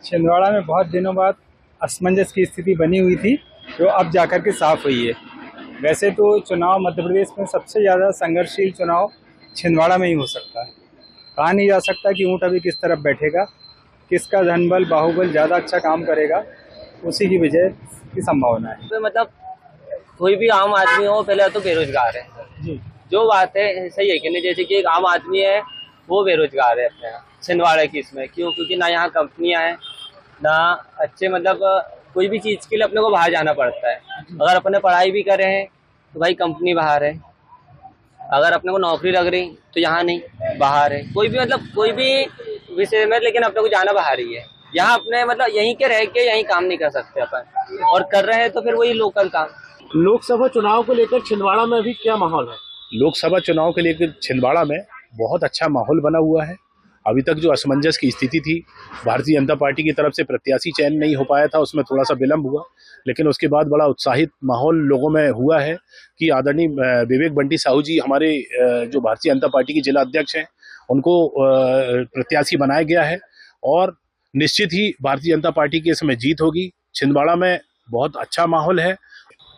छिंदवाड़ा में बहुत दिनों बाद असमंजस की स्थिति बनी हुई थी, जो अब जाकर के साफ हुई है। वैसे तो चुनाव मध्य प्रदेश में सबसे ज़्यादा संघर्षशील चुनाव छिंदवाड़ा में ही हो सकता है। कहा नहीं जा सकता कि ऊँट अभी किस तरफ बैठेगा, किसका धनबल बाहुबल ज़्यादा अच्छा काम करेगा, उसी की विजय की संभावना है। तो मतलब कोई भी आम आदमी हो, पहले तो बेरोजगार है जी। जो बात है सही है कि नहीं, जैसे कि एक आम आदमी है वो बेरोजगार है अपने छिंदवाड़ा की इसमें, क्यों? क्योंकि ना यहाँ कंपनियां हैं, ना अच्छे मतलब कोई भी चीज के लिए अपने को बाहर जाना पड़ता है। अगर अपने पढ़ाई भी कर रहे हैं तो भाई कंपनी बाहर है, अगर अपने को नौकरी लग रही तो यहाँ नहीं, बाहर है। कोई भी मतलब कोई भी विषय में, लेकिन अपने को जाना बाहर ही है। यहाँ अपने मतलब यहीं के रह के यहीं काम नहीं कर सकते अपन, और कर रहे हैं तो फिर वही लोकल काम। लोकसभा चुनाव को लेकर छिंदवाड़ा में अभी क्या माहौल है? लोकसभा चुनाव के लेकर छिंदवाड़ा में बहुत अच्छा माहौल बना हुआ है। अभी तक जो असमंजस की स्थिति थी, भारतीय जनता पार्टी की तरफ से प्रत्याशी चयन नहीं हो पाया था, उसमें थोड़ा सा विलंब हुआ, लेकिन उसके बाद बड़ा उत्साहित माहौल लोगों में हुआ है कि आदरणीय विवेक बंटी साहू जी हमारे जो भारतीय जनता पार्टी के जिला अध्यक्ष हैं, उनको प्रत्याशी बनाया गया है और निश्चित ही भारतीय जनता पार्टी की इसमें जीत होगी। छिंदवाड़ा में बहुत अच्छा माहौल है।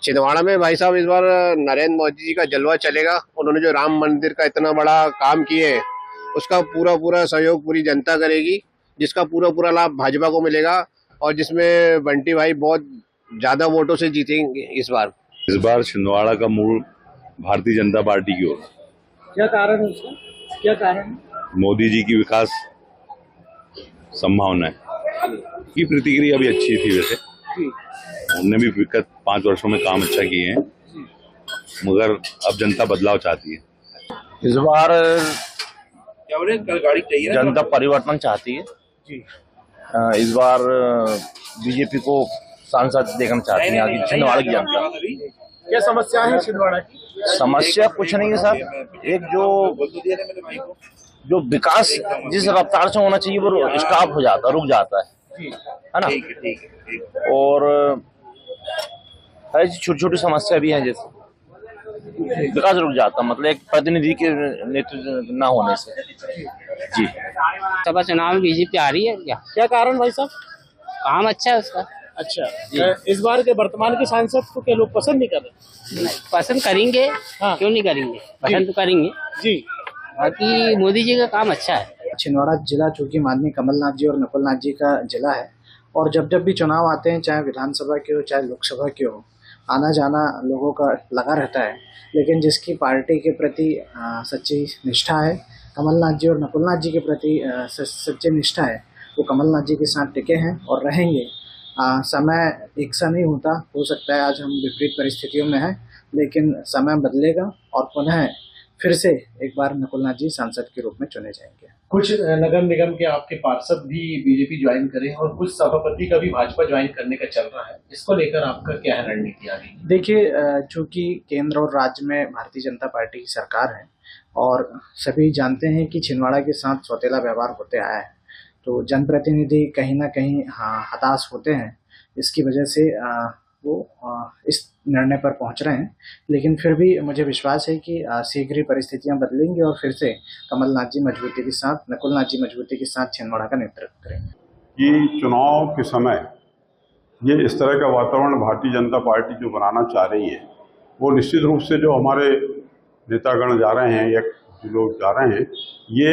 छिंदवाड़ा में भाई साहब इस बार नरेंद्र मोदी जी का जलवा चलेगा। उन्होंने जो राम मंदिर का इतना बड़ा काम किए है, उसका पूरा सहयोग पूरी जनता करेगी, जिसका पूरा लाभ भाजपा को मिलेगा और जिसमें बंटी भाई बहुत ज्यादा वोटों से जीतेंगे इस बार छिंदवाड़ा का मूल भारतीय जनता पार्टी की ओर। क्या कारण है उसका? क्या कारण? मोदी जी की विकास संभावना है की प्रतिक्रिया भी अच्छी थी। वैसे उन्होंने भी विगत 5 वर्षों में काम अच्छा किए हैं, मगर अब जनता बदलाव चाहती है। इस बार जनता परिवर्तन चाहती है जी। इस बार बीजेपी को सांसद देखना चाहती है आगे छिंदवाड़ा की जनता। क्या समस्या है छिंदवाड़ा की? समस्या कुछ नहीं है सर, एक जो विकास जिस रफ्तार से होना चाहिए वो स्टॉप हो जाता है, रुक जाता है ना। और ऐसी छोटी छोटी समस्या भी है, जैसे विकास रुक जाता, मतलब एक प्रतिनिधि के नेतृत्व न होने से जी। सभा चुनाव में बीजेपी आ रही है क्या कारण भाई साहब? काम अच्छा है उसका। अच्छा, इस बार के वर्तमान के सांसद को क्या लोग पसंद नहीं कर रहे? पसंद करेंगे। हाँ। क्यों नहीं करेंगे, पसंद तो करेंगे जी। बाकी मोदी जी का काम अच्छा है। छिंदवाड़ा जिला चूंकि माननीय कमलनाथ जी और नकुलनाथ जी का जिला है, और जब भी चुनाव आते हैं, चाहे विधानसभा के हो चाहे लोकसभा के हो, आना जाना लोगों का लगा रहता है। लेकिन जिसकी पार्टी के प्रति सच्ची निष्ठा है, कमलनाथ जी और नकुलनाथ जी के प्रति सच्ची निष्ठा है, वो कमलनाथ जी के साथ टिके हैं और रहेंगे। समय एक सा नहीं होता, हो सकता है आज हम विपरीत परिस्थितियों में हैं, लेकिन समय बदलेगा और पुनः फिर से एक बार नकुलनाथ जी सांसद के रूप में चुने जाएंगे। कुछ नगर निगम के आपके पार्षद भी बीजेपी ज्वाइन करें और कुछ सभापति का भी भाजपा ज्वाइन करने का चल रहा है, इसको लेकर आपका क्या है रणनीति आगे? देखिए, चूंकि केंद्र और राज्य में भारतीय जनता पार्टी की सरकार है और सभी जानते हैं कि छिंदवाड़ा के साथ सौतेला व्यवहार होते आया है, तो जनप्रतिनिधि कहीं ना कहीं हताश होते हैं। इसकी वजह से वो इस निर्णय पर पहुंच रहे हैं, लेकिन फिर भी मुझे विश्वास है कि शीघ्र ही परिस्थितियां बदलेंगी और फिर से कमलनाथ जी मजबूती के साथ, नकुलनाथ जी मजबूती के साथ छिंदवाड़ा का नेतृत्व करेंगे। कि चुनाव के समय ये इस तरह का वातावरण भारतीय जनता पार्टी जो बनाना चाह रही है, वो निश्चित रूप से जो हमारे नेतागण जा रहे हैं या जो लोग जा रहे हैं, ये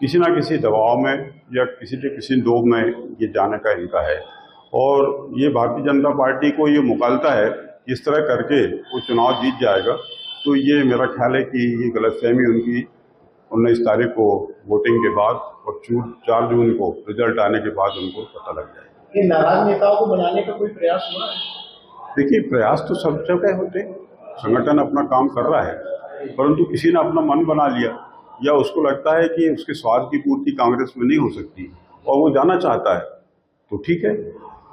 किसी ना किसी दबाव में या किसी लोभ में ये जाने का इनका है। और ये भारतीय जनता पार्टी को ये मुकालता है इस तरह करके वो चुनाव जीत जाएगा, तो ये मेरा ख्याल है कि ये गलतफहमी उनकी 19 तारीख को वोटिंग के बाद और 4 जून को रिजल्ट आने के बाद उनको पता लग जाएगा। ये नाराज नेताओं को बनाने का कोई प्रयास हुआ है? देखिए, प्रयास तो सब जगह होते हैं, संगठन अपना काम कर रहा है, परंतु किसी ने अपना मन बना लिया या उसको लगता है कि उसके स्वार्थ की पूर्ति कांग्रेस में नहीं हो सकती और वो जाना चाहता है, तो ठीक है,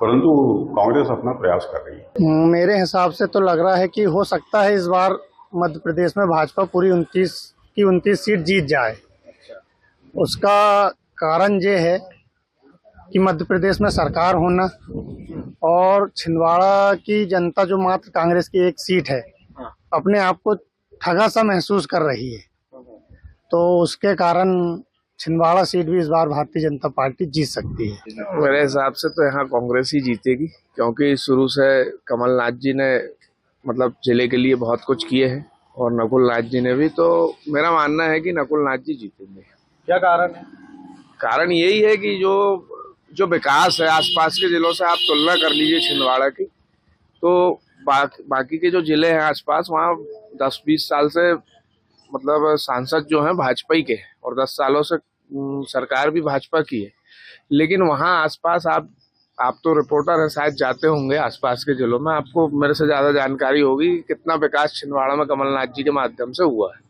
परंतु कांग्रेस अपना प्रयास कर रही है। मेरे हिसाब से तो लग रहा है कि हो सकता है इस बार मध्य प्रदेश में भाजपा पूरी 29 सीट जीत जाए। उसका कारण ये है कि मध्य प्रदेश में सरकार होना और छिंदवाड़ा की जनता जो मात्र कांग्रेस की एक सीट है, अपने आप को ठगा सा महसूस कर रही है, तो उसके कारण छिंदवाड़ा सीट भी इस बार भारतीय जनता पार्टी जीत सकती है। मेरे हिसाब से तो यहाँ कांग्रेस ही जीतेगी, क्योंकि शुरू से कमलनाथ जी ने मतलब जिले के लिए बहुत कुछ किए हैं और नकुल नाथ जी ने भी, तो मेरा मानना है कि नकुल नाथ जी जीतेंगे। क्या कारण है? कारण यही है कि जो विकास है आसपास के जिलों से आप तुलना कर लीजिए छिंदवाड़ा की, तो बाकी के जो जिले हैं आसपास वहाँ 10-20 साल से मतलब सांसद जो हैं भाजपा ही के हैं और 10 सालों से सरकार भी भाजपा की है। लेकिन वहाँ आसपास आप तो रिपोर्टर हैं, शायद जाते होंगे आसपास के जिलों में, आपको मेरे से ज्यादा जानकारी होगी कितना विकास छिंदवाड़ा में कमलनाथ जी के माध्यम से हुआ है।